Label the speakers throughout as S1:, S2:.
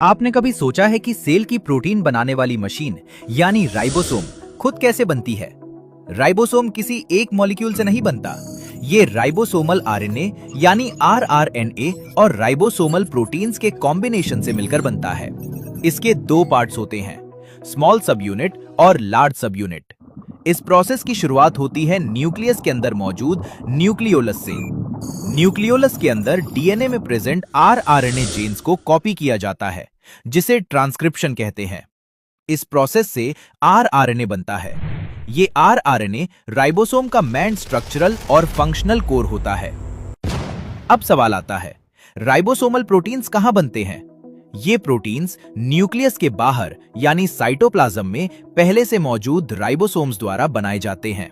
S1: आपने कभी सोचा है कि सेल की प्रोटीन बनाने वाली मशीन यानी राइबोसोम खुद कैसे बनती है? राइबोसोम किसी एक मॉलिक्यूल से नहीं बनता। ये राइबोसोमल आरएनए यानी आरआरएनए और राइबोसोमल प्रोटीन्स के कॉम्बिनेशन से मिलकर बनता है। इसके दो पार्ट्स होते हैं, स्मॉल सब यूनिट और लार्ज सब यूनिट। इस प्रोसेस की शुरुआत होती है न्यूक्लियस के अंदर मौजूद न्यूक्लियोलस से। न्यूक्लियोलस के अंदर डीएनए में प्रेजेंट आरआरएनए जीन्स को कॉपी किया जाता है, जिसे ट्रांसक्रिप्शन कहते हैं। इस प्रोसेस से आरआरएनए बनता है। ये आरआरएनए राइबोसोम का मेन स्ट्रक्चरल और फंक्शनल कोर होता है। अब सवाल आता है, राइबोसोमल प्रोटीन्स कहां बनते हैं? ये प्रोटीन्स न्यूक्लियस के बाहर यानी साइटोप्लाज्म में पहले से मौजूद राइबोसोम्स द्वारा बनाए जाते हैं।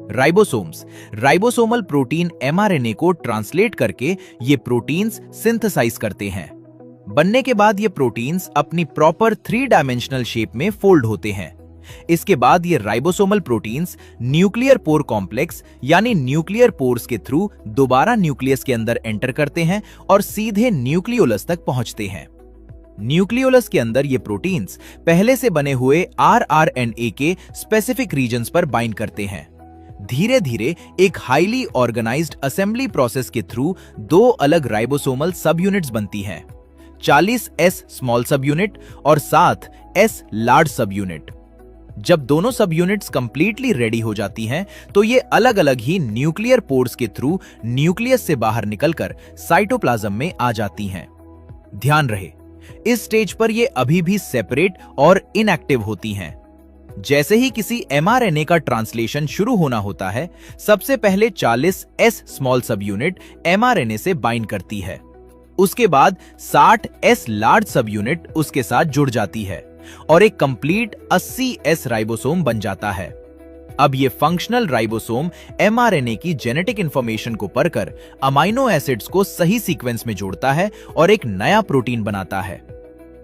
S1: राइबोसोम्स राइबोसोमल प्रोटीन एमआरएनए को ट्रांसलेट करके ये प्रोटीन्स सिंथेसाइज करते हैं। बनने के बाद ये प्रोटीन्स अपनी प्रॉपर 3 डायमेंशनल शेप में फोल्ड होते हैं। इसके बाद ये ribosomal proteins nuclear pore complex यानी न्यूक्लियर पोर्स के थ्रू दोबारा न्यूक्लियस के अंदर एंटर करते हैं और सीधे न्यूक्लियोलस तक पहुंचते हैं। न्यूक्लियोलस के अंदर ये प्रोटीन्स पहले से बने हुए आरआरएनए के स्पेसिफिक रीजन्स पर बाइंड करते हैं। धीरे धीरे एक हाईली ऑर्गेनाइज्ड असेंबली प्रोसेस के थ्रू 2 अलग राइबोसोमल सब यूनिट्स बनती हैं, 40S स्मॉल सब यूनिट और 7S लार्ज सब यूनिट। जब दोनों सब यूनिट्स कंप्लीटली रेडी हो जाती हैं, तो ये अलग अलग ही न्यूक्लियर पोर्स के थ्रू न्यूक्लियस से बाहर निकलकर साइटोप्लाज्म में आ जाती हैं। ध्यान रहे, इस स्टेज पर ये अभी भी सेपरेट और इनएक्टिव होती हैं। जैसे ही किसी एमआरएनए का ट्रांसलेशन शुरू होना होता है, सबसे पहले 40S स्मॉल सब यूनिट एमआरएनए से बाइंड करती है। उसके बाद 60S लार्ज सब यूनिट उसके साथ जुड़ जाती है और एक कंप्लीट 80S राइबोसोम बन जाता है। अब ये फंक्शनल राइबोसोम एमआरएनए की जेनेटिक इंफॉर्मेशन को पढ़कर अमाइनो एसिड्स को सही सीक्वेंस में जोड़ता है और एक नया प्रोटीन बनाता है।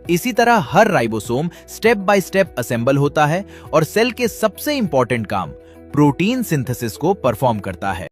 S1: इसी तरह हर ribosome step by step assemble होता है और सेल के सबसे इंपॉर्टेंट काम प्रोटीन सिंथेसिस को परफॉर्म करता है।